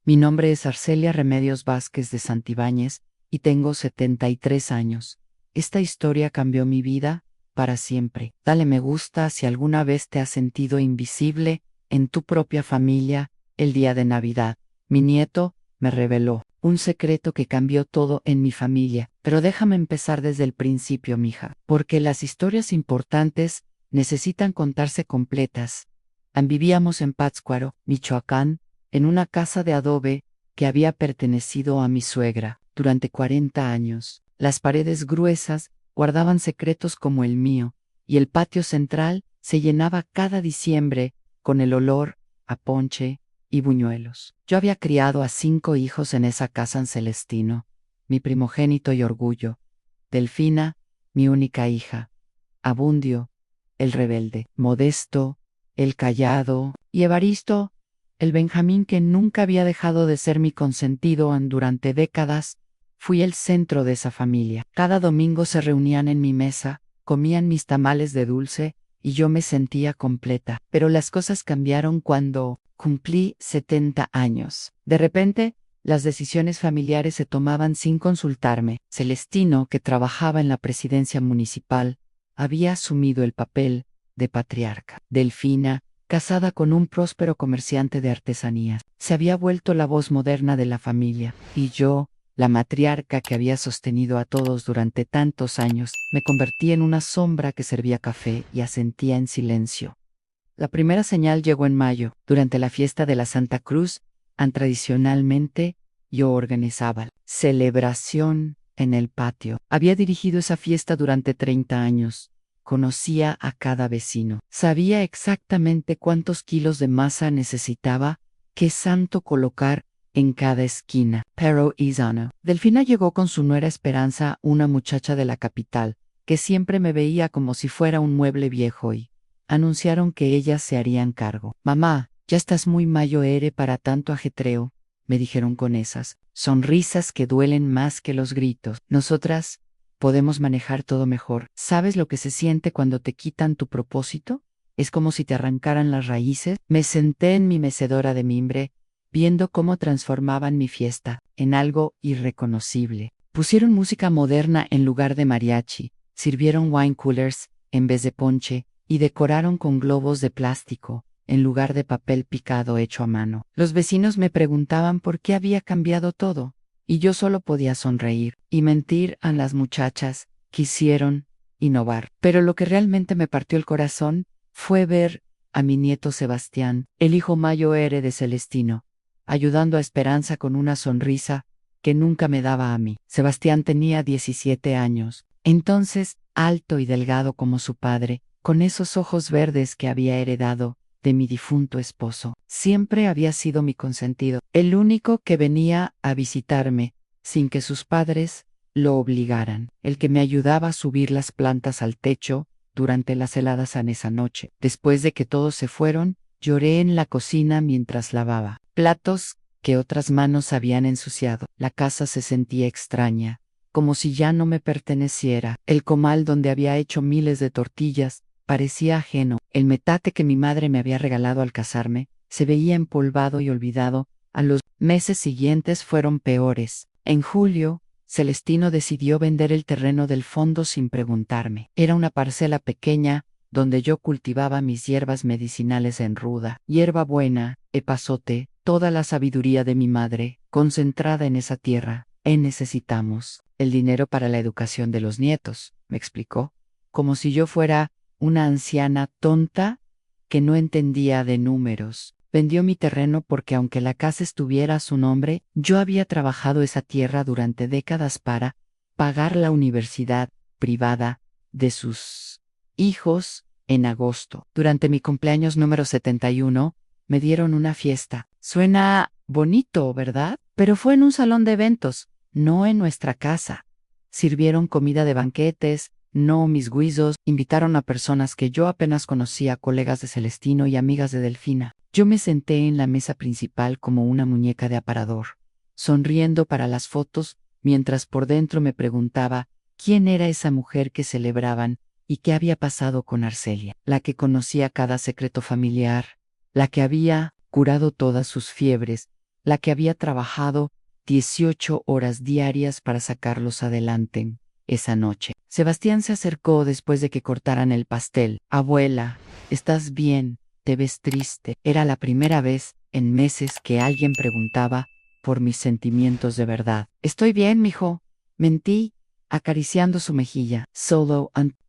Mi nombre es Arcelia Remedios Vázquez de Santibáñez y tengo 73 años. Esta historia cambió mi vida para siempre. Dale me gusta si alguna vez te has sentido invisible en tu propia familia el día de Navidad. Mi nieto me reveló un secreto que cambió todo en mi familia. Pero déjame empezar desde el principio, mija, porque las historias importantes necesitan contarse completas. Vivíamos en Pátzcuaro, Michoacán, en una casa de adobe que había pertenecido a mi suegra durante 40 años. Las paredes gruesas guardaban secretos como el mío, y el patio central se llenaba cada diciembre con el olor a ponche y buñuelos. Yo había criado a 5 hijos en esa casa en Celestino, mi primogénito y orgullo, Delfina, mi única hija, Abundio, el rebelde, Modesto, el callado, y Evaristo, el Benjamín que nunca había dejado de ser mi consentido durante décadas. Fui el centro de esa familia. Cada domingo se reunían en mi mesa, comían mis tamales de dulce, y yo me sentía completa. Pero las cosas cambiaron cuando cumplí 70 años. De repente, las decisiones familiares se tomaban sin consultarme. Celestino, que trabajaba en la presidencia municipal, había asumido el papel de patriarca. Delfina, casada con un próspero comerciante de artesanías, se había vuelto la voz moderna de la familia, y yo, la matriarca que había sostenido a todos durante tantos años, me convertí en una sombra que servía café y asentía en silencio. La primera señal llegó en mayo, durante la fiesta de la Santa Cruz. Tradicionalmente, yo organizaba la celebración en el patio. Había dirigido esa fiesta durante 30 años. Conocía a cada vecino. Sabía exactamente cuántos kilos de masa necesitaba, qué santo colocar en cada esquina. Pero Isano. Delfina llegó con su nuera Esperanza, una muchacha de la capital, que siempre me veía como si fuera un mueble viejo, y anunciaron que ellas se harían cargo. Mamá, ya estás muy mayor para tanto ajetreo, me dijeron con esas sonrisas que duelen más que los gritos. Nosotras podemos manejar todo mejor. ¿Sabes lo que se siente cuando te quitan tu propósito? Es como si te arrancaran las raíces. Me senté en mi mecedora de mimbre, viendo cómo transformaban mi fiesta en algo irreconocible. Pusieron música moderna en lugar de mariachi, sirvieron wine coolers en vez de ponche, y decoraron con globos de plástico en lugar de papel picado hecho a mano. Los vecinos me preguntaban por qué había cambiado todo, y yo solo podía sonreír y mentir a las muchachas. Quisieron innovar. Pero lo que realmente me partió el corazón fue ver a mi nieto Sebastián, el hijo mayor de Celestino, ayudando a Esperanza con una sonrisa que nunca me daba a mí. Sebastián tenía 17 años, entonces alto y delgado como su padre, con esos ojos verdes que había heredado de mi difunto esposo. Siempre había sido mi consentido, el único que venía a visitarme sin que sus padres lo obligaran, el que me ayudaba a subir las plantas al techo durante las heladas en esa noche. Después de que todos se fueron, lloré en la cocina mientras lavaba platos que otras manos habían ensuciado. La casa se sentía extraña, como si ya no me perteneciera. El comal donde había hecho miles de tortillas parecía ajeno. El metate que mi madre me había regalado al casarme se veía empolvado y olvidado. A los meses siguientes fueron peores. En julio, Celestino decidió vender el terreno del fondo sin preguntarme. Era una parcela pequeña donde yo cultivaba mis hierbas medicinales en ruda, hierba buena, epazote, toda la sabiduría de mi madre, concentrada en esa tierra. Necesitamos el dinero para la educación de los nietos, me explicó, como si yo fuera una anciana tonta que no entendía de números. Vendió mi terreno porque aunque la casa estuviera a su nombre, yo había trabajado esa tierra durante décadas para pagar la universidad privada de sus hijos. En agosto, durante mi cumpleaños número 71, me dieron una fiesta. Suena bonito, ¿verdad? Pero fue en un salón de eventos, no en nuestra casa. Sirvieron comida de banquetes, no mis guisos, invitaron a personas que yo apenas conocía, colegas de Celestino y amigas de Delfina. Yo me senté en la mesa principal como una muñeca de aparador, sonriendo para las fotos, mientras por dentro me preguntaba quién era esa mujer que celebraban y qué había pasado con Arcelia, la que conocía cada secreto familiar, la que había curado todas sus fiebres, la que había trabajado 18 horas diarias para sacarlos adelante. Esa noche, Sebastián se acercó después de que cortaran el pastel. Abuela, ¿estás bien? Te ves triste. Era la primera vez en meses que alguien preguntaba por mis sentimientos de verdad. Estoy bien, mijo. Mentí, acariciando su mejilla.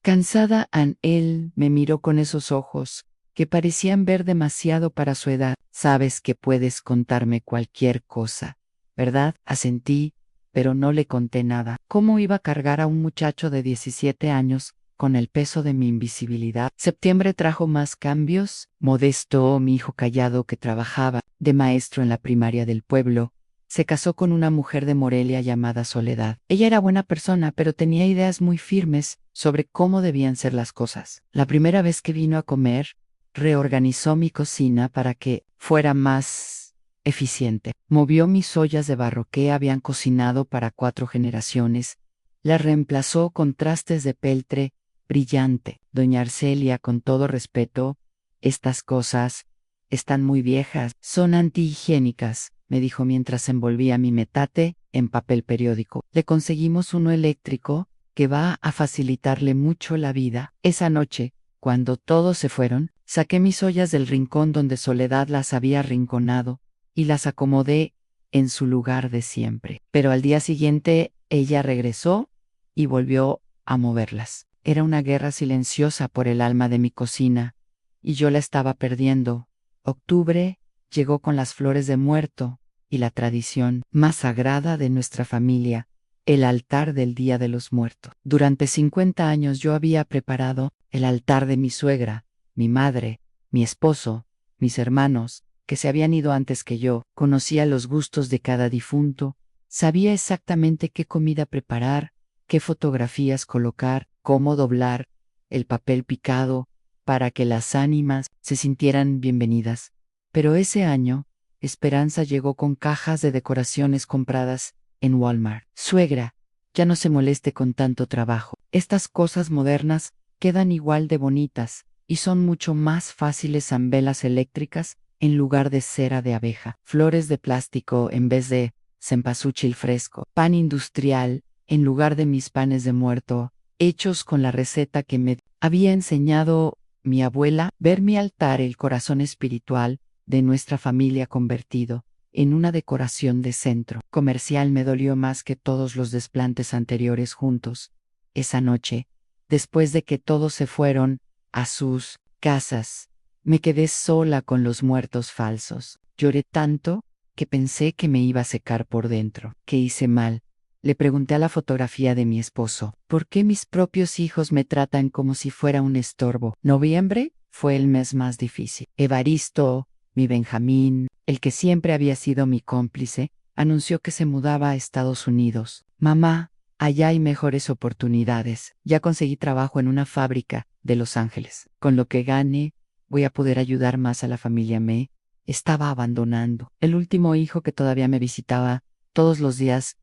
Cansada, él me miró con esos ojos que parecían ver demasiado para su edad. Sabes que puedes contarme cualquier cosa, ¿verdad? Asentí, pero no le conté nada. ¿Cómo iba a cargar a un muchacho de 17 años con el peso de mi invisibilidad? Septiembre trajo más cambios. Modesto, mi hijo callado que trabajaba de maestro en la primaria del pueblo, se casó con una mujer de Morelia llamada Soledad. Ella era buena persona, pero tenía ideas muy firmes sobre cómo debían ser las cosas. La primera vez que vino a comer, reorganizó mi cocina para que fuera más eficiente. Movió mis ollas de barro que habían cocinado para 4 generaciones. Las reemplazó con trastes de peltre brillante. Doña Arcelia, con todo respeto, estas cosas están muy viejas, son antihigiénicas, me dijo mientras envolvía mi metate en papel periódico. Le conseguimos uno eléctrico que va a facilitarle mucho la vida. Esa noche, cuando todos se fueron, saqué mis ollas del rincón donde Soledad las había arrinconado y las acomodé en su lugar de siempre. Pero al día siguiente ella regresó y volvió a moverlas. Era una guerra silenciosa por el alma de mi cocina, y yo la estaba perdiendo. Octubre llegó con las flores de muerto y la tradición más sagrada de nuestra familia, el altar del Día de los Muertos. Durante 50 años yo había preparado el altar de mi suegra, mi madre, mi esposo, mis hermanos, que se habían ido antes que yo. Conocía los gustos de cada difunto, sabía exactamente qué comida preparar, qué fotografías colocar, cómo doblar el papel picado para que las ánimas se sintieran bienvenidas. Pero ese año, Esperanza llegó con cajas de decoraciones compradas en Walmart. Suegra, ya no se moleste con tanto trabajo. Estas cosas modernas quedan igual de bonitas y son mucho más fáciles en velas eléctricas en lugar de cera de abeja. Flores de plástico en vez de cempasúchil fresco. Pan industrial en lugar de mis panes de muerto, hechos con la receta que me había enseñado mi abuela. Ver mi altar, el corazón espiritual de nuestra familia convertido en una decoración de centro comercial, me dolió más que todos los desplantes anteriores juntos. Esa noche, después de que todos se fueron a sus casas, me quedé sola con los muertos falsos. Lloré tanto que pensé que me iba a secar por dentro. ¿Qué hice mal? Le pregunté a la fotografía de mi esposo. ¿Por qué mis propios hijos me tratan como si fuera un estorbo? Noviembre fue el mes más difícil. Evaristo, mi Benjamín, el que siempre había sido mi cómplice, anunció que se mudaba a Estados Unidos. Mamá, allá hay mejores oportunidades. Ya conseguí trabajo en una fábrica de Los Ángeles. Con lo que gane, voy a poder ayudar más a la familia. Me estaba abandonando. El último hijo, que todavía me visitaba todos los días,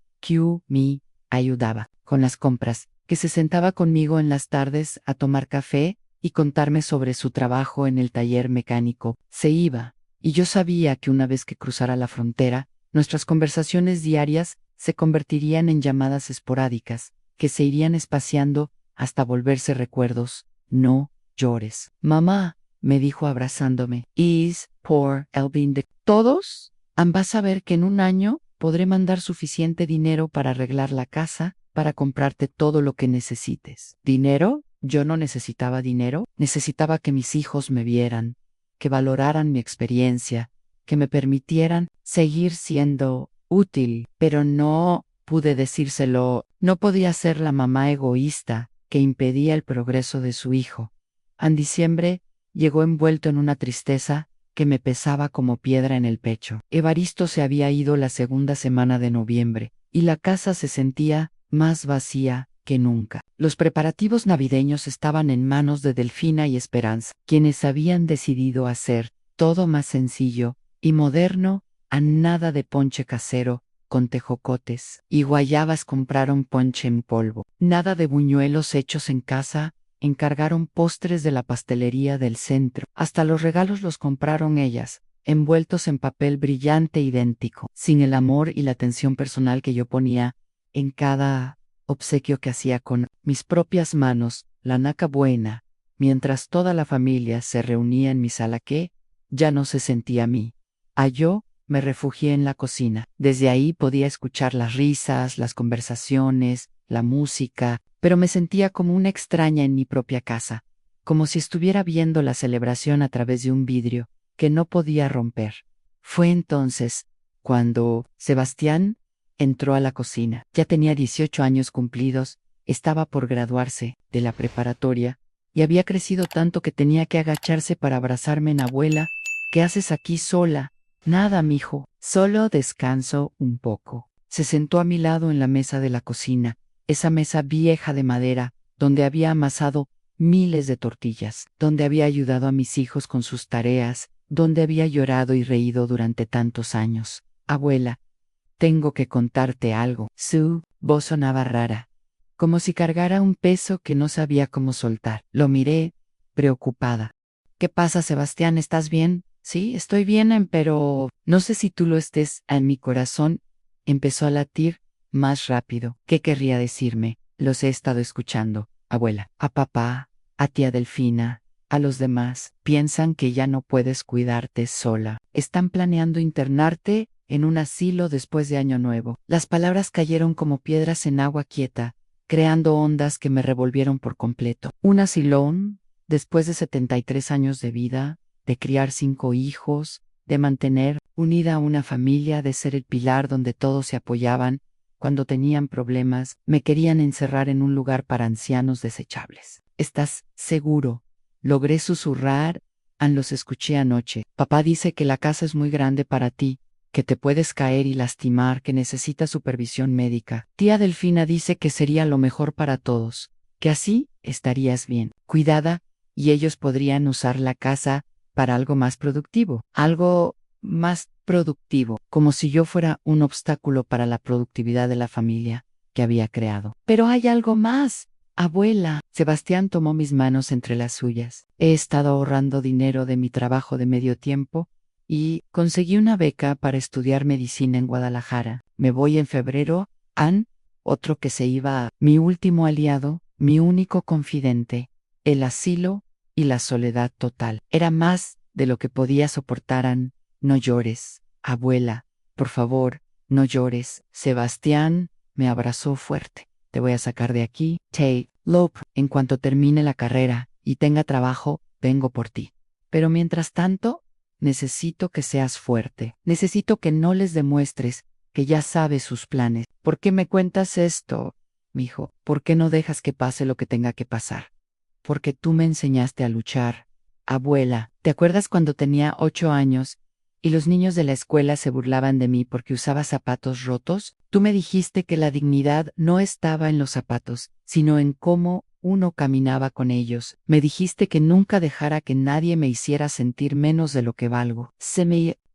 me ayudaba con las compras, que se sentaba conmigo en las tardes a tomar café y contarme sobre su trabajo en el taller mecánico. Se iba, y yo sabía que una vez que cruzara la frontera, nuestras conversaciones diarias se convertirían en llamadas esporádicas, que se irían espaciando hasta volverse recuerdos. No llores. Mamá, me dijo abrazándome, is por el bien de todos. Vas a ver que en un año podré mandar suficiente dinero para arreglar la casa, para comprarte todo lo que necesites. ¿Dinero? Yo no necesitaba dinero, necesitaba que mis hijos me vieran, que valoraran mi experiencia, que me permitieran seguir siendo útil, pero no pude decírselo. No podía ser la mamá egoísta que impedía el progreso de su hijo. En diciembre llegó envuelto en una tristeza que me pesaba como piedra en el pecho. Evaristo se había ido la segunda semana de noviembre, y la casa se sentía más vacía que nunca. Los preparativos navideños estaban en manos de Delfina y Esperanza, quienes habían decidido hacer todo más sencillo y moderno. A nada de ponche casero con tejocotes y guayabas, compraron ponche en polvo. Nada de buñuelos hechos en casa, encargaron postres de la pastelería del centro. Hasta los regalos los compraron ellas, envueltos en papel brillante idéntico, sin el amor y la atención personal que yo ponía en cada obsequio que hacía con mis propias manos, la naca buena, mientras toda la familia se reunía en mi sala que ya no se sentía a mí. Yo me refugié en la cocina. Desde ahí podía escuchar las risas, las conversaciones, la música, pero me sentía como una extraña en mi propia casa, como si estuviera viendo la celebración a través de un vidrio que no podía romper. Fue entonces cuando Sebastián entró a la cocina. Ya tenía 18 años cumplidos, estaba por graduarse de la preparatoria y había crecido tanto que tenía que agacharse para abrazarme en abuela. ¿Qué haces aquí sola? Nada, mijo, solo descanso un poco. Se sentó a mi lado en la mesa de la cocina, esa mesa vieja de madera, donde había amasado miles de tortillas, donde había ayudado a mis hijos con sus tareas, donde había llorado y reído durante tantos años. Abuela, tengo que contarte algo. Su voz sonaba rara, como si cargara un peso que no sabía cómo soltar. Lo miré, preocupada. ¿Qué pasa, Sebastián? ¿Estás bien? Sí, estoy bien, pero no sé si tú lo estés. En mi corazón empezó a latir más rápido. ¿Qué querría decirme? Los he estado escuchando, abuela. A papá, a tía Delfina, a los demás. Piensan que ya no puedes cuidarte sola. Están planeando internarte en un asilo después de Año Nuevo. Las palabras cayeron como piedras en agua quieta, creando ondas que me revolvieron por completo. Un asilón, después de 73 años de vida, de criar 5 hijos, de mantener unida a una familia, de ser el pilar donde todos se apoyaban. Cuando tenían problemas, me querían encerrar en un lugar para ancianos desechables. ¿Estás seguro? Logré susurrar. Los escuché anoche. Papá dice que la casa es muy grande para ti, que te puedes caer y lastimar, que necesitas supervisión médica. Tía Delfina dice que sería lo mejor para todos, que así estarías bien, cuidada, y ellos podrían usar la casa para algo más productivo, como si yo fuera un obstáculo para la productividad de la familia que había creado. Pero hay algo más. Abuela, Sebastián tomó mis manos entre las suyas. He estado ahorrando dinero de mi trabajo de medio tiempo y conseguí una beca para estudiar medicina en Guadalajara. Me voy en febrero. Otro que se iba, mi último aliado, mi único confidente, el asilo y la soledad total. Era más de lo que podía soportar. No llores, abuela, por favor, no llores. Sebastián me abrazó fuerte. Te voy a sacar de aquí. Lope, en cuanto termine la carrera y tenga trabajo, vengo por ti. Pero mientras tanto, necesito que seas fuerte. Necesito que no les demuestres que ya sabes sus planes. ¿Por qué me cuentas esto, mijo? ¿Por qué no dejas que pase lo que tenga que pasar? Porque tú me enseñaste a luchar. Abuela, ¿te acuerdas cuando tenía 8 años y los niños de la escuela se burlaban de mí porque usaba zapatos rotos? Tú me dijiste que la dignidad no estaba en los zapatos, sino en cómo uno caminaba con ellos. Me dijiste que nunca dejara que nadie me hiciera sentir menos de lo que valgo.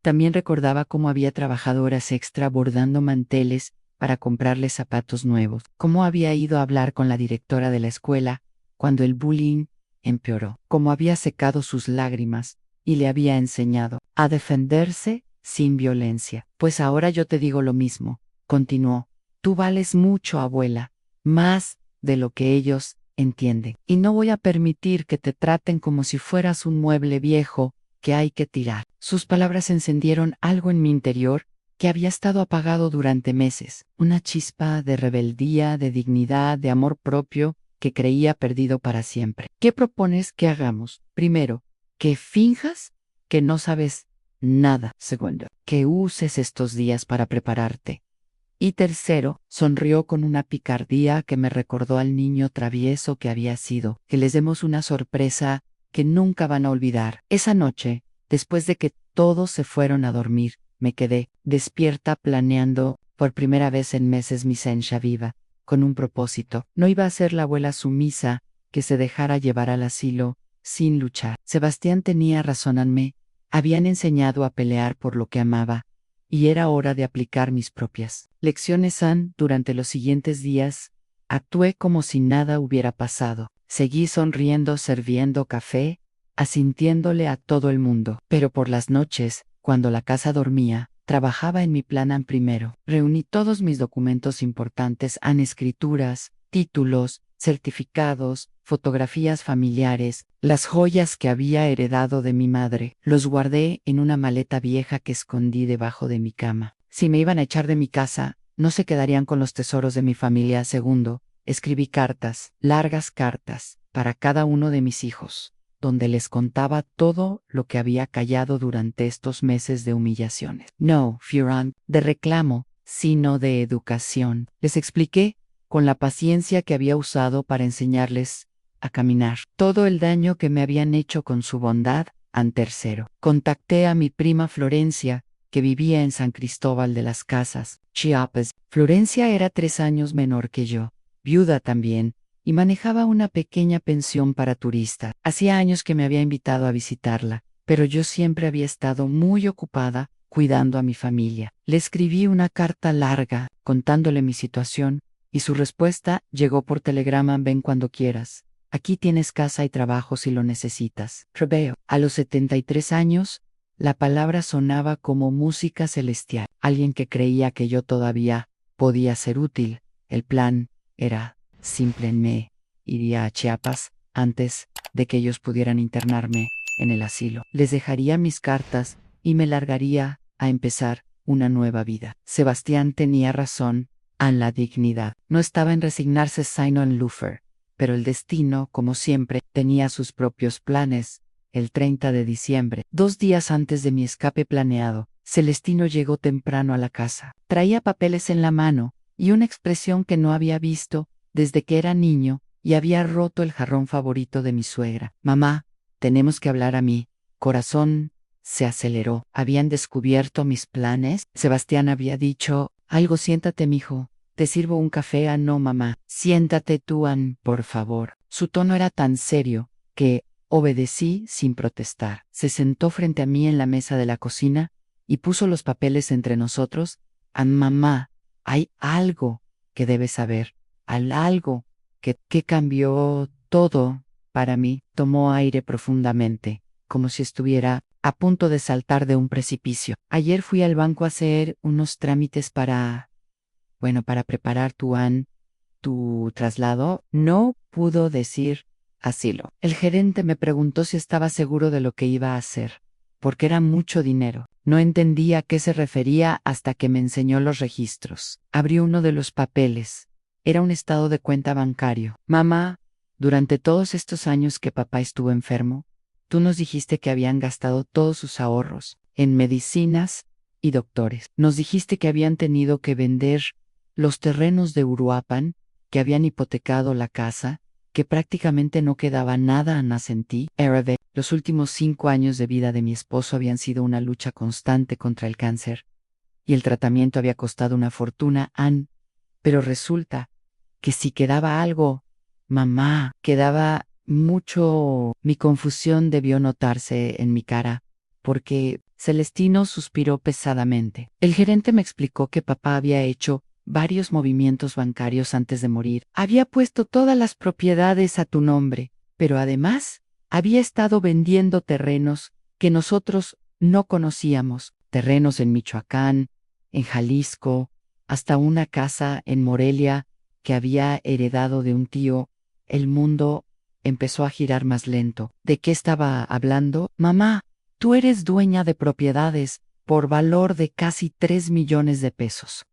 También recordaba cómo había trabajado horas extra bordando manteles para comprarle zapatos nuevos, cómo había ido a hablar con la directora de la escuela cuando el bullying empeoró, cómo había secado sus lágrimas y le había enseñado a defenderse sin violencia. Pues ahora yo te digo lo mismo, continuó. Tú vales mucho, abuela, más de lo que ellos entienden. Y no voy a permitir que te traten como si fueras un mueble viejo que hay que tirar. Sus palabras encendieron algo en mi interior que había estado apagado durante meses. Una chispa de rebeldía, de dignidad, de amor propio que creía perdido para siempre. ¿Qué propones que hagamos? Primero, que finjas que no sabes nada. Segundo, que uses estos días para prepararte. Y tercero, sonrió con una picardía que me recordó al niño travieso que había sido. Que les demos una sorpresa que nunca van a olvidar. Esa noche, después de que todos se fueron a dormir, me quedé despierta planeando por primera vez en meses mi Sencha viva, con un propósito. No iba a ser la abuela sumisa que se dejara llevar al asilo sin luchar. Sebastián tenía razón. Me habían enseñado a pelear por lo que amaba, y era hora de aplicar mis propias lecciones. Durante los siguientes días, actué como si nada hubiera pasado. Seguí sonriendo, sirviendo café, asintiéndole a todo el mundo. Pero por las noches, Cuando la casa dormía, trabajaba en mi plan primero. Reuní todos mis documentos importantes, escrituras, títulos, certificados, fotografías familiares, las joyas que había heredado de mi madre. Los guardé en una maleta vieja que escondí debajo de mi cama. Si me iban a echar de mi casa, no se quedarían con los tesoros de mi familia. Segundo, escribí cartas, largas cartas, para cada uno de mis hijos, donde les contaba todo lo que había callado durante estos meses de humillaciones. No, Furán, de reclamo, sino de educación. Les expliqué, con la paciencia que había usado para enseñarles a caminar, todo el daño que me habían hecho con su bondad. Tercero, contacté a mi prima Florencia, que vivía en San Cristóbal de las Casas, Chiapas. Florencia era 3 años menor que yo, viuda también, y manejaba una pequeña pensión para turistas. Hacía años que me había invitado a visitarla, pero yo siempre había estado muy ocupada cuidando a mi familia. Le escribí una carta larga, contándole mi situación, y su respuesta llegó por telegrama: ven cuando quieras. Aquí tienes casa y trabajo si lo necesitas. Preveo. A los 73 años, la palabra sonaba como música celestial. Alguien que creía que yo todavía podía ser útil. El plan era simple: me iría a Chiapas antes de que ellos pudieran internarme en el asilo. Les dejaría mis cartas y me largaría a empezar una nueva vida. Sebastián tenía razón. La dignidad no estaba en resignarse, sino en Lufer. Pero el destino, como siempre, tenía sus propios planes. El 30 de diciembre, 2 días antes de mi escape planeado, Celestino llegó temprano a la casa. Traía papeles en la mano y una expresión que no había visto desde que era niño, y había roto el jarrón favorito de mi suegra. Mamá, tenemos que hablar. A mi corazón se aceleró. ¿Habían descubierto mis planes? Sebastián había dicho algo. Siéntate, mijo. ¿Te sirvo un café? No, mamá. Siéntate tú, por favor. Su tono era tan serio que obedecí sin protestar. Se sentó frente a mí en la mesa de la cocina y puso los papeles entre nosotros. Mamá, hay algo que debes saber. Algo que cambió todo para mí. Tomó aire profundamente, como si estuviera a punto de saltar de un precipicio. Ayer fui al banco a hacer unos trámites para preparar tu traslado. No pudo decir asilo. El gerente me preguntó si estaba seguro de lo que iba a hacer, porque era mucho dinero. No entendía a qué se refería hasta que me enseñó los registros. Abrí uno de los papeles. Era un estado de cuenta bancario. Mamá, durante todos estos años que papá estuvo enfermo, tú nos dijiste que habían gastado todos sus ahorros en medicinas y doctores. Nos dijiste que habían tenido que vender los terrenos de Uruapan, que habían hipotecado la casa, que prácticamente no quedaba nada a Nasentí. Los últimos 5 años de vida de mi esposo habían sido una lucha constante contra el cáncer, y el tratamiento había costado una fortuna. Pero resulta que si quedaba algo, mamá, quedaba mucho. Mi confusión debió notarse en mi cara, porque Celestino suspiró pesadamente. El gerente me explicó que papá había hecho varios movimientos bancarios antes de morir. Había puesto todas las propiedades a tu nombre, pero además había estado vendiendo terrenos que nosotros no conocíamos. Terrenos en Michoacán, en Jalisco, hasta una casa en Morelia que había heredado de un tío. El mundo empezó a girar más lento. ¿De qué estaba hablando? Mamá, tú eres dueña de propiedades por valor de casi 3 millones de pesos.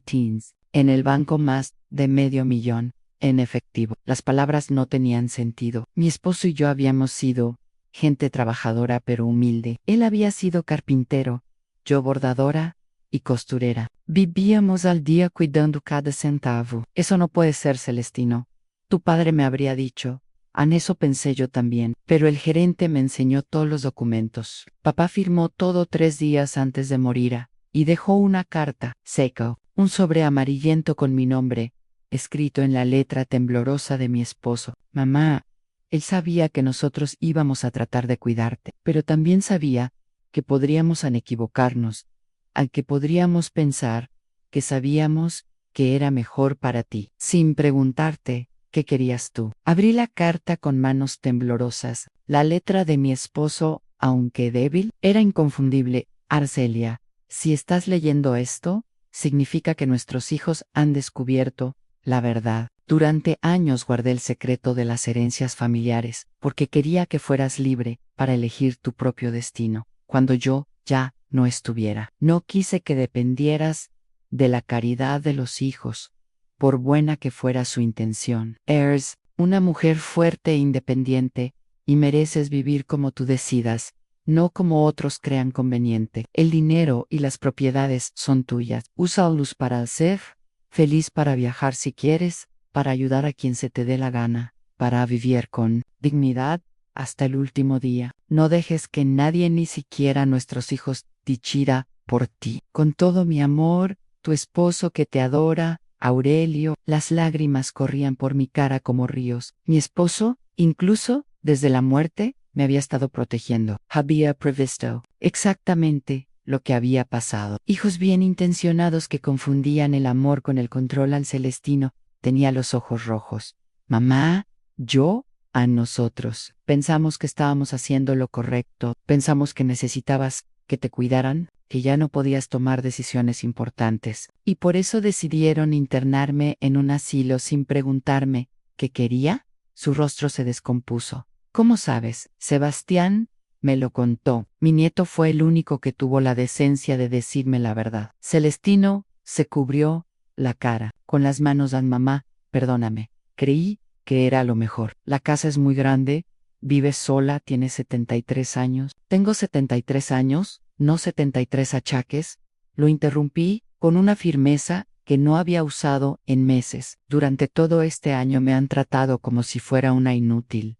Teens. En el banco más de $500,000 en efectivo. Las palabras no tenían sentido. Mi esposo y yo habíamos sido gente trabajadora pero humilde. Él había sido carpintero, yo bordadora y costurera. Vivíamos al día cuidando cada centavo. Eso no puede ser, Celestino. Tu padre me habría dicho. En eso pensé yo también, pero el gerente me enseñó todos los documentos. Papá firmó todo 3 días antes de morir y dejó una carta, seco, un sobre amarillento con mi nombre, escrito en la letra temblorosa de mi esposo. Mamá, él sabía que nosotros íbamos a tratar de cuidarte, pero también sabía que podríamos equivocarnos, al que podríamos pensar que sabíamos que era mejor para ti, sin preguntarte. ¿Qué querías tú? Abrí la carta con manos temblorosas. La letra de mi esposo, aunque débil, era inconfundible. Arcelia, si estás leyendo esto, significa que nuestros hijos han descubierto la verdad. Durante años guardé el secreto de las herencias familiares, porque quería que fueras libre para elegir tu propio destino, cuando yo ya no estuviera. No quise que dependieras de la caridad de los hijos, por buena que fuera su intención. Eres una mujer fuerte e independiente, y mereces vivir como tú decidas, no como otros crean conveniente. El dinero y las propiedades son tuyas. Úsalos para ser feliz, para viajar si quieres, para ayudar a quien se te dé la gana, para vivir con dignidad hasta el último día. No dejes que nadie, ni siquiera nuestros hijos, dichira por ti. Con todo mi amor, tu esposo que te adora, Aurelio. Las lágrimas corrían por mi cara como ríos. Mi esposo, incluso, desde la muerte, me había estado protegiendo. Había previsto exactamente lo que había pasado. Hijos bien intencionados que confundían el amor con el control. Al Celestino tenía los ojos rojos. Mamá, yo, a nosotros. Pensamos que estábamos haciendo lo correcto. Pensamos que necesitabas que te cuidaran, que ya no podías tomar decisiones importantes. Y por eso decidieron internarme en un asilo sin preguntarme qué quería. Su rostro se descompuso. ¿Cómo sabes? Sebastián me lo contó. Mi nieto fue el único que tuvo la decencia de decirme la verdad. Celestino se cubrió la cara con las manos. Mamá, perdóname. Creí que era lo mejor. La casa es muy grande. Vive sola, tiene 73 años. Tengo 73 años, no 73 achaques. Lo interrumpí con una firmeza que no había usado en meses. Durante todo este año me han tratado como si fuera una inútil,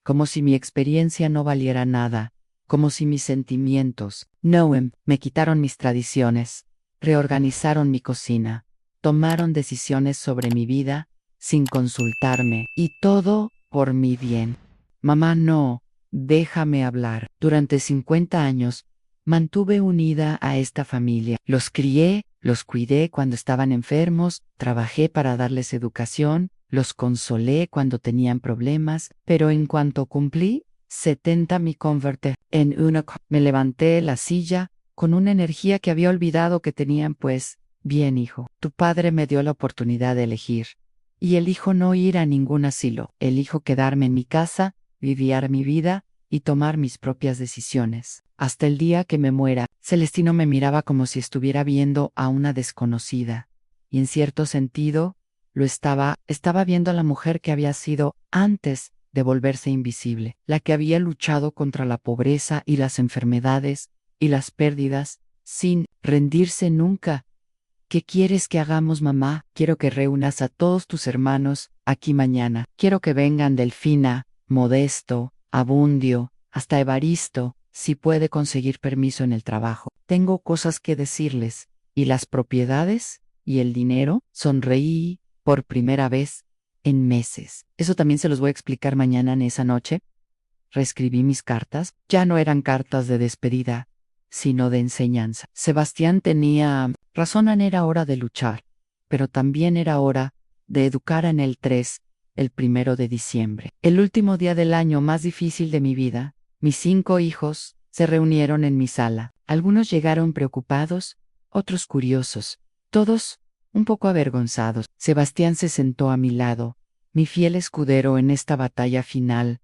como si mi experiencia no valiera nada, como si mis sentimientos no me quitaron mis tradiciones, reorganizaron mi cocina, tomaron decisiones sobre mi vida sin consultarme, y todo por mi bien. Mamá, no, déjame hablar. Durante 50 años mantuve unida a esta familia. Los crié, los cuidé cuando estaban enfermos, trabajé para darles educación, los consolé cuando tenían problemas, pero en cuanto cumplí 70 me convertí en una. Me levanté de la silla con una energía que había olvidado que tenían. Pues, bien, hijo, tu padre me dio la oportunidad de elegir. Y elijo no ir a ningún asilo. Elijo quedarme en mi casa, vivir mi vida y tomar mis propias decisiones. Hasta el día que me muera. Celestino me miraba como si estuviera viendo a una desconocida. Y en cierto sentido, estaba viendo a la mujer que había sido antes de volverse invisible, la que había luchado contra la pobreza y las enfermedades y las pérdidas, sin rendirse nunca. ¿Qué quieres que hagamos, mamá? Quiero que reúnas a todos tus hermanos aquí mañana. Quiero que vengan Delfina, Modesto, Abundio, hasta Evaristo, si puede conseguir permiso en el trabajo. Tengo cosas que decirles. ¿Y las propiedades? ¿Y el dinero? Sonreí por primera vez en meses. Eso también se los voy a explicar mañana en esa noche. Reescribí mis cartas. Ya no eran cartas de despedida, sino de enseñanza. Sebastián tenía razón, era hora de luchar, pero también era hora de educar en el 3, el 1 de diciembre. El último día del año más difícil de mi vida, mis 5 hijos se reunieron en mi sala. Algunos llegaron preocupados, otros curiosos, todos un poco avergonzados. Sebastián se sentó a mi lado, mi fiel escudero en esta batalla final.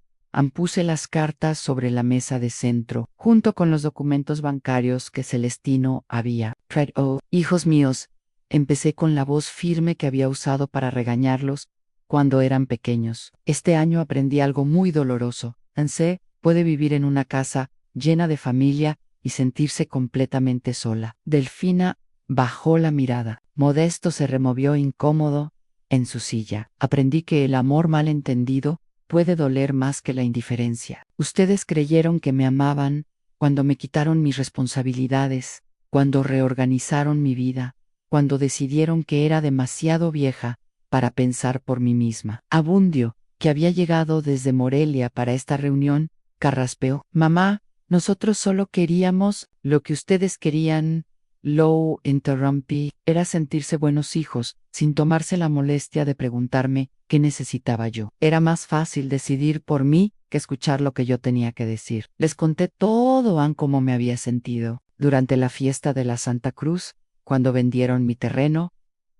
Puse las cartas sobre la mesa de centro, junto con los documentos bancarios que Celestino había traído. Oh, hijos míos, empecé con la voz firme que había usado para regañarlos cuando eran pequeños. Este año aprendí algo muy doloroso. Ansé puede vivir en una casa llena de familia y sentirse completamente sola. Delfina bajó la mirada. Modesto se removió incómodo en su silla. Aprendí que el amor mal entendido puede doler más que la indiferencia. Ustedes creyeron que me amaban cuando me quitaron mis responsabilidades, cuando reorganizaron mi vida, cuando decidieron que era demasiado vieja para pensar por mí misma. Abundio, que había llegado desde Morelia para esta reunión, carraspeó. Mamá, nosotros solo queríamos lo que ustedes querían. Lo interrumpí. Era sentirse buenos hijos, sin tomarse la molestia de preguntarme qué necesitaba yo. Era más fácil decidir por mí que escuchar lo que yo tenía que decir. Les conté todo cómo me había sentido. durante la fiesta de la Santa Cruz, cuando vendieron mi terreno,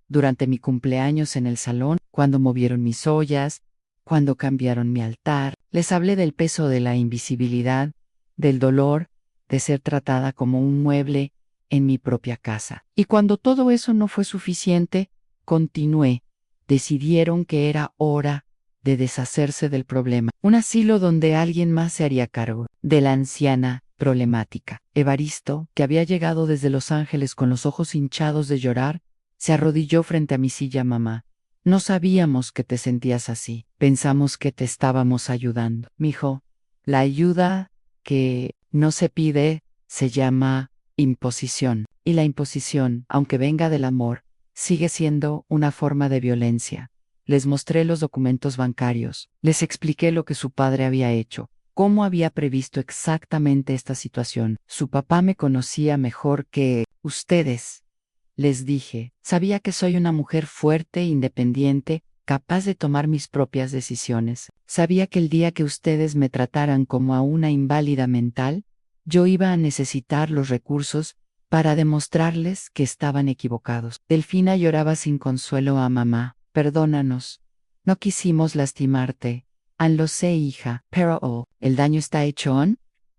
durante mi cumpleaños en el salón, cuando movieron mis ollas, cuando cambiaron mi altar. Les hablé del peso de la invisibilidad, del dolor, de ser tratada como un mueble en mi propia casa. Y cuando todo eso no fue suficiente, continué. Decidieron que era hora de deshacerse del problema. Un asilo donde alguien más se haría cargo de la anciana problemática. Evaristo, que había llegado desde Los Ángeles con los ojos hinchados de llorar, se arrodilló frente a mi silla. Mamá, no sabíamos que te sentías así. Pensamos que te estábamos ayudando. Mijo, la ayuda que no se pide se llama imposición. Y la imposición, aunque venga del amor, sigue siendo una forma de violencia. Les mostré los documentos bancarios. Les expliqué lo que su padre había hecho, cómo había previsto exactamente esta situación. Su papá me conocía mejor que ustedes. Les dije, sabía que soy una mujer fuerte e independiente, capaz de tomar mis propias decisiones. Sabía que el día que ustedes me trataran como a una inválida mental, yo iba a necesitar los recursos para demostrarles que estaban equivocados. Delfina lloraba sin consuelo a mamá. Perdónanos. No quisimos lastimarte. Lo sé, hija, pero el daño está hecho,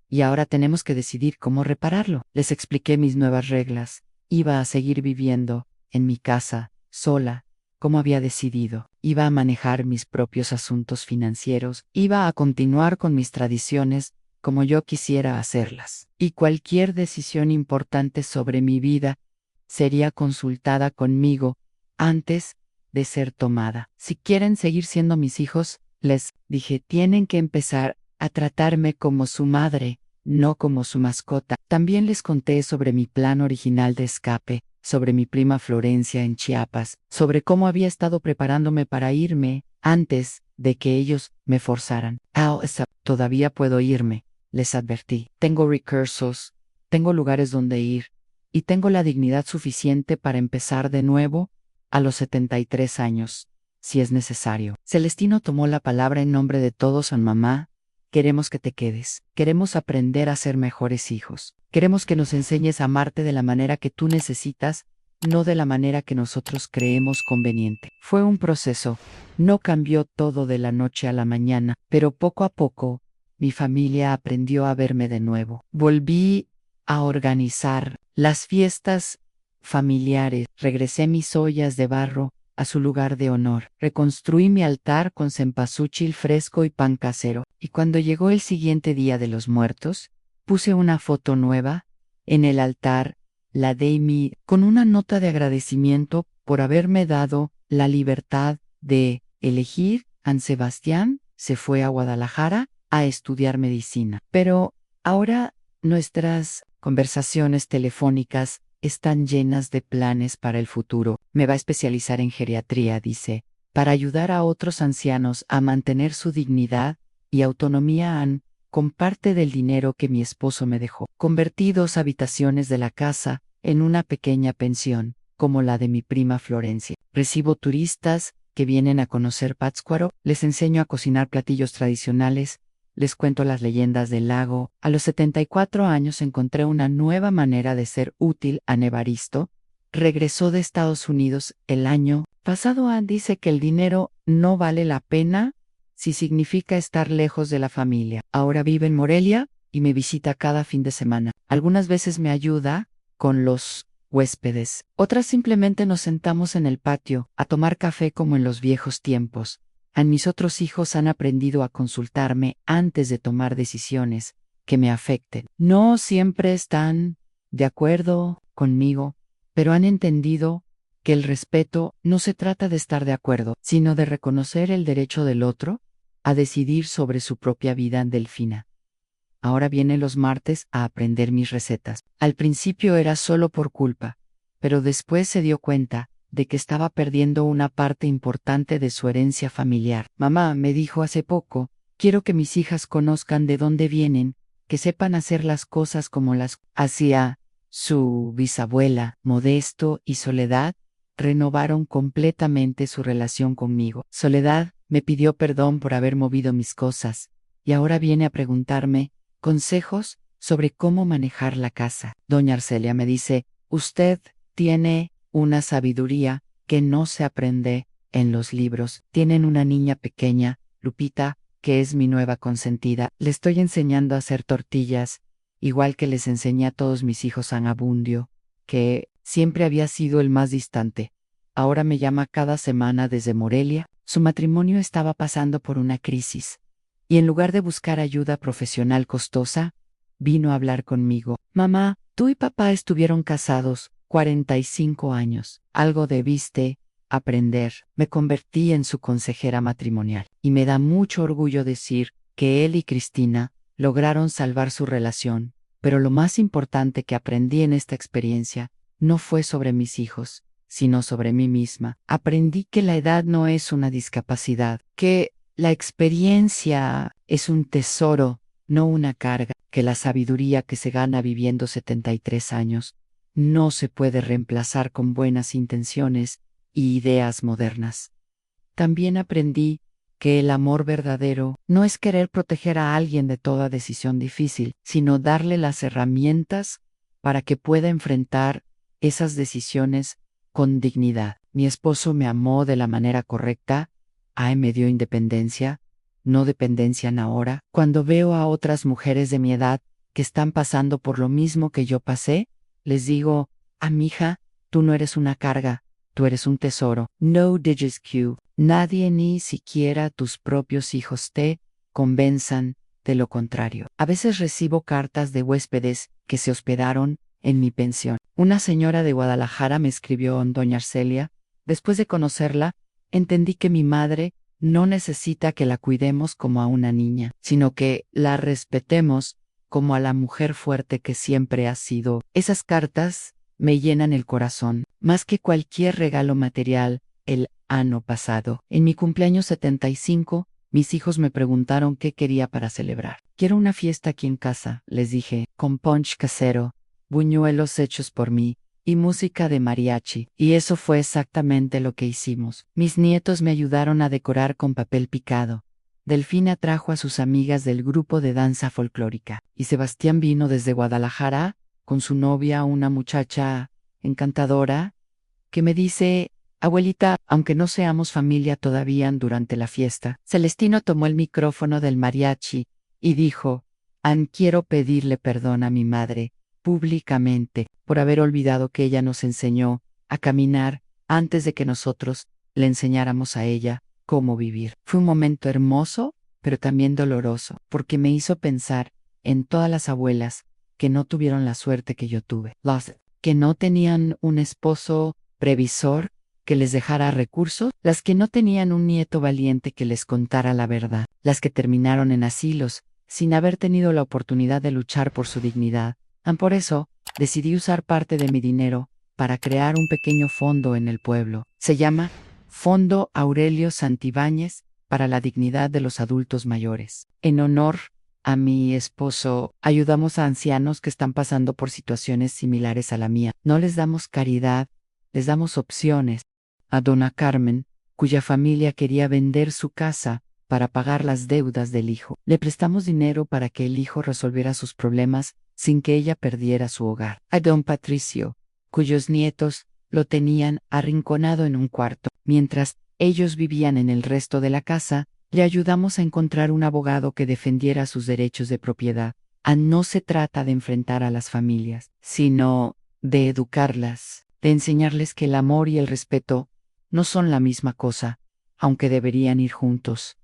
y ahora tenemos que decidir cómo repararlo. Les expliqué mis nuevas reglas. Iba a seguir viviendo en mi casa, sola, como había decidido. Iba a manejar mis propios asuntos financieros. Iba a continuar con mis tradiciones como yo quisiera hacerlas. Y cualquier decisión importante sobre mi vida sería consultada conmigo antes de ser tomada. Si quieren seguir siendo mis hijos, les dije, tienen que empezar a tratarme como su madre, no como su mascota. También les conté sobre mi plan original de escape, sobre mi prima Florencia en Chiapas, sobre cómo había estado preparándome para irme antes de que ellos me forzaran. Todavía puedo irme, les advertí. Tengo recursos, tengo lugares donde ir, y tengo la dignidad suficiente para empezar de nuevo a los 73 años, si es necesario. Celestino tomó la palabra en nombre de todos. Mamá, queremos que te quedes. Queremos aprender a ser mejores hijos. Queremos que nos enseñes a amarte de la manera que tú necesitas, no de la manera que nosotros creemos conveniente. Fue un proceso. No cambió todo de la noche a la mañana, pero poco a poco, mi familia aprendió a verme de nuevo. Volví a organizar las fiestas familiares. Regresé mis ollas de barro a su lugar de honor. Reconstruí mi altar con cempasúchil fresco y pan casero. Y cuando llegó el siguiente día de los muertos, puse una foto nueva en el altar, la de mí, con una nota de agradecimiento por haberme dado la libertad de elegir. San Sebastián se fue a Guadalajara a estudiar medicina. Pero ahora nuestras conversaciones telefónicas están llenas de planes para el futuro. Me va a especializar en geriatría, dice, para ayudar a otros ancianos a mantener su dignidad y autonomía. Con parte del dinero que mi esposo me dejó. Convertí 2 habitaciones de la casa en una pequeña pensión, como la de mi prima Florencia. Recibo turistas que vienen a conocer Pátzcuaro, les enseño a cocinar platillos tradicionales, les cuento las leyendas del lago. A los 74 años encontré una nueva manera de ser útil. Evaristo regresó de Estados Unidos el año pasado. Dice que el dinero no vale la pena si significa estar lejos de la familia. Ahora vive en Morelia y me visita cada fin de semana. Algunas veces me ayuda con los huéspedes. Otras simplemente nos sentamos en el patio a tomar café como en los viejos tiempos. Mis otros hijos han aprendido a consultarme antes de tomar decisiones que me afecten. No siempre están de acuerdo conmigo, pero han entendido que el respeto no se trata de estar de acuerdo, sino de reconocer el derecho del otro a decidir sobre su propia vida. Delfina ahora viene los martes a aprender mis recetas. Al principio era solo por culpa, pero después se dio cuenta de que estaba perdiendo una parte importante de su herencia familiar. Mamá me dijo hace poco, quiero que mis hijas conozcan de dónde vienen, que sepan hacer las cosas como las hacía su bisabuela. Modesto y Soledad renovaron completamente su relación conmigo. Soledad me pidió perdón por haber movido mis cosas, y ahora viene a preguntarme consejos sobre cómo manejar la casa. Doña Arcelia me dice, usted tiene una sabiduría que no se aprende en los libros. Tienen una niña pequeña, Lupita, que es mi nueva consentida. Le estoy enseñando a hacer tortillas, igual que les enseñé a todos mis hijos San Abundio, que siempre había sido el más distante. Ahora me llama cada semana desde Morelia. Su matrimonio estaba pasando por una crisis, y en lugar de buscar ayuda profesional costosa, vino a hablar conmigo. Mamá, tú y papá estuvieron casados 45 años. Algo debiste aprender. Me convertí en su consejera matrimonial, y me da mucho orgullo decir que él y Cristina lograron salvar su relación, pero lo más importante que aprendí en esta experiencia no fue sobre mis hijos, sino sobre mí misma. Aprendí que la edad no es una discapacidad, que la experiencia es un tesoro, no una carga, que la sabiduría que se gana viviendo 73 años no se puede reemplazar con buenas intenciones y ideas modernas. También aprendí que el amor verdadero no es querer proteger a alguien de toda decisión difícil, sino darle las herramientas para que pueda enfrentar esas decisiones con dignidad. Mi esposo me amó de la manera correcta, me dio independencia, no dependencia en ahora. Cuando veo a otras mujeres de mi edad que están pasando por lo mismo que yo pasé, les digo, mija, tú no eres una carga, tú eres un tesoro. No digits Q. Nadie, ni siquiera tus propios hijos, te convenzan de lo contrario. A veces recibo cartas de huéspedes que se hospedaron en mi pensión. Una señora de Guadalajara me escribió: doña Arcelia, después de conocerla, entendí que mi madre no necesita que la cuidemos como a una niña, sino que la respetemos como a la mujer fuerte que siempre ha sido. Esas cartas me llenan el corazón, más que cualquier regalo material. El año pasado, en mi cumpleaños 75, mis hijos me preguntaron qué quería para celebrar. Quiero una fiesta aquí en casa, les dije, con punch casero, buñuelos hechos por mí, y música de mariachi. Y eso fue exactamente lo que hicimos. Mis nietos me ayudaron a decorar con papel picado. Delfina trajo a sus amigas del grupo de danza folclórica, y Sebastián vino desde Guadalajara con su novia, una muchacha encantadora, que me dice: abuelita, aunque no seamos familia todavía durante la fiesta. Celestino tomó el micrófono del mariachi y dijo: quiero pedirle perdón a mi madre, públicamente, por haber olvidado que ella nos enseñó a caminar antes de que nosotros le enseñáramos a ella cómo vivir. Fue un momento hermoso, pero también doloroso, porque me hizo pensar en todas las abuelas que no tuvieron la suerte que yo tuve, las que no tenían un esposo previsor que les dejara recursos, las que no tenían un nieto valiente que les contara la verdad, las que terminaron en asilos sin haber tenido la oportunidad de luchar por su dignidad. Por eso, decidí usar parte de mi dinero para crear un pequeño fondo en el pueblo. Se llama Fondo Aurelio Santibáñez para la Dignidad de los Adultos Mayores. En honor a mi esposo, ayudamos a ancianos que están pasando por situaciones similares a la mía. No les damos caridad, les damos opciones. A dona Carmen, cuya familia quería vender su casa para pagar las deudas del hijo, le prestamos dinero para que el hijo resolviera sus problemas sin que ella perdiera su hogar. A don Patricio, cuyos nietos lo tenían arrinconado en un cuarto, mientras ellos vivían en el resto de la casa, le ayudamos a encontrar un abogado que defendiera sus derechos de propiedad. No se trata de enfrentar a las familias, sino de educarlas, de enseñarles que el amor y el respeto no son la misma cosa, aunque deberían ir juntos.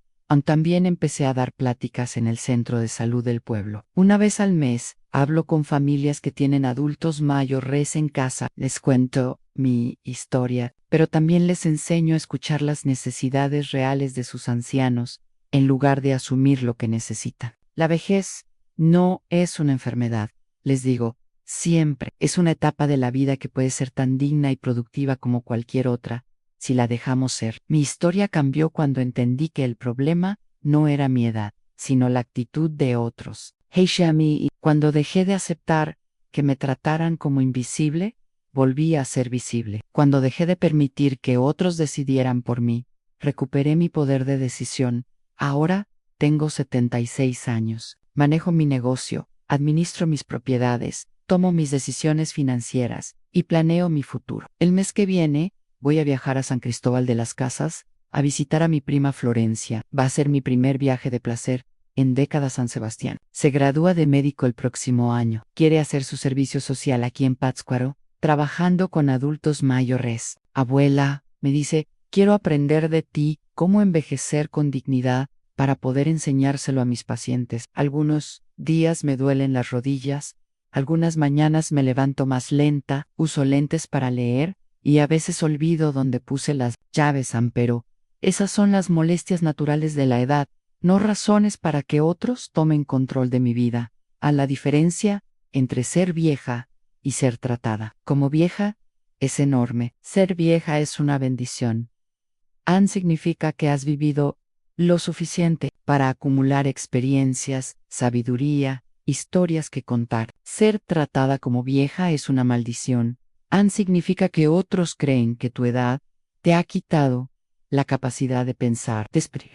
También empecé a dar pláticas en el centro de salud del pueblo. Una vez al mes, hablo con familias que tienen adultos mayores en casa. Les cuento mi historia, pero también les enseño a escuchar las necesidades reales de sus ancianos, en lugar de asumir lo que necesitan. La vejez no es una enfermedad, les digo, siempre es una etapa de la vida que puede ser tan digna y productiva como cualquier otra, si la dejamos ser. Mi historia cambió cuando entendí que el problema no era mi edad, sino la actitud de otros. Y cuando dejé de aceptar que me trataran como invisible, volví a ser visible. Cuando dejé de permitir que otros decidieran por mí, recuperé mi poder de decisión. Ahora tengo 76 años. Manejo mi negocio, administro mis propiedades, tomo mis decisiones financieras y planeo mi futuro. El mes que viene voy a viajar a San Cristóbal de las Casas a visitar a mi prima Florencia. Va a ser mi primer viaje de placer en décadas San Sebastián. Se gradúa de médico el próximo año. Quiere hacer su servicio social aquí en Pátzcuaro, trabajando con adultos mayores. Abuela, me dice, quiero aprender de ti cómo envejecer con dignidad para poder enseñárselo a mis pacientes. Algunos días me duelen las rodillas, algunas mañanas me levanto más lenta, uso lentes para leer y a veces olvido dónde puse las llaves, pero esas son las molestias naturales de la edad, no razones para que otros tomen control de mi vida. A la diferencia entre ser vieja y ser tratada como vieja es enorme. Ser vieja es una bendición. Significa que has vivido lo suficiente para acumular experiencias, sabiduría, historias que contar. Ser tratada como vieja es una maldición. Significa que otros creen que tu edad te ha quitado la capacidad de pensar,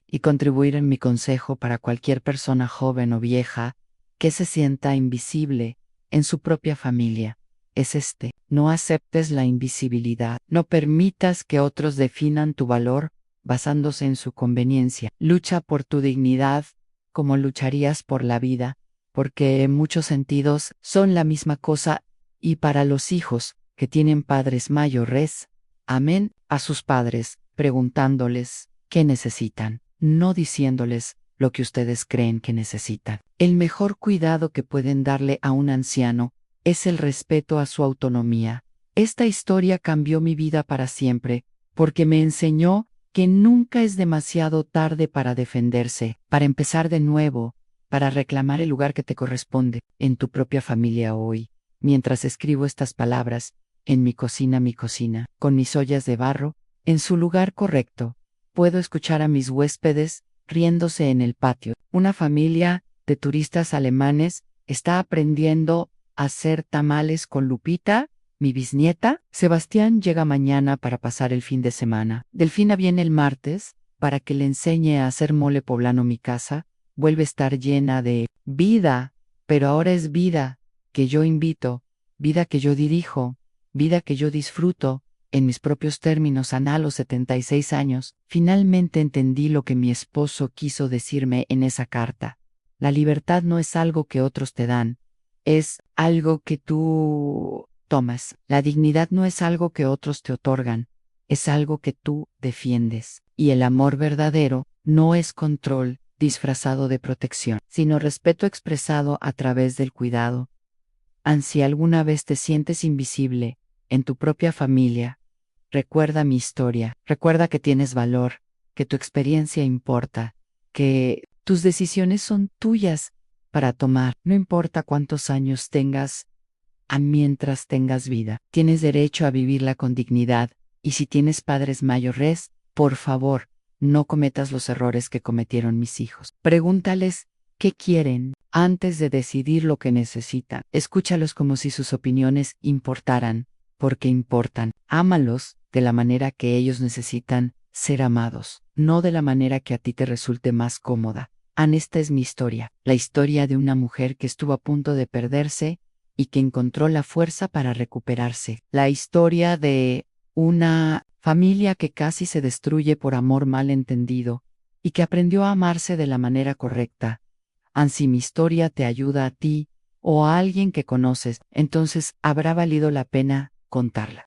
y contribuir en mi consejo para cualquier persona joven o vieja que se sienta invisible en su propia familia. Es no aceptes la invisibilidad, no permitas que otros definan tu valor basándose en su conveniencia. Lucha por tu dignidad como lucharías por la vida, porque en muchos sentidos son la misma cosa, y para los hijos que tienen padres mayores, amen a sus padres, preguntándoles qué necesitan, no diciéndoles lo que ustedes creen que necesitan. El mejor cuidado que pueden darle a un anciano es el respeto a su autonomía. Esta historia cambió mi vida para siempre, porque me enseñó que nunca es demasiado tarde para defenderse, para empezar de nuevo, para reclamar el lugar que te corresponde en tu propia familia hoy. Mientras escribo estas palabras, en mi cocina, con mis ollas de barro, en su lugar correcto, puedo escuchar a mis huéspedes riéndose en el patio. Una familia de turistas alemanes está aprendiendo a hacer tamales con Lupita, mi bisnieta. Sebastián llega mañana para pasar el fin de semana. Delfina viene el martes para que le enseñe a hacer mole poblano. Mi casa vuelve a estar llena de vida, pero ahora es vida que yo invito, vida que yo dirijo, vida que yo disfruto, en mis propios términos. A los 76 años, finalmente entendí lo que mi esposo quiso decirme en esa carta. La libertad no es algo que otros te dan, es algo que tú tomas. La dignidad no es algo que otros te otorgan, es algo que tú defiendes. Y el amor verdadero no es control disfrazado de protección, sino respeto expresado a través del cuidado. Si alguna vez te sientes invisible en tu propia familia, recuerda mi historia, recuerda que tienes valor, que tu experiencia importa, que tus decisiones son tuyas para tomar. No importa cuántos años tengas, mientras tengas vida, tienes derecho a vivirla con dignidad, y si tienes padres mayores, por favor, no cometas los errores que cometieron mis hijos. Pregúntales qué quieren antes de decidir lo que necesitan. Escúchalos como si sus opiniones importaran, porque importan. Ámalos de la manera que ellos necesitan ser amados, no de la manera que a ti te resulte más cómoda. Esta es mi historia, la historia de una mujer que estuvo a punto de perderse y que encontró la fuerza para recuperarse. La historia de una familia que casi se destruye por amor mal entendido y que aprendió a amarse de la manera correcta. Si mi historia te ayuda a ti o a alguien que conoces, entonces habrá valido la pena contarla.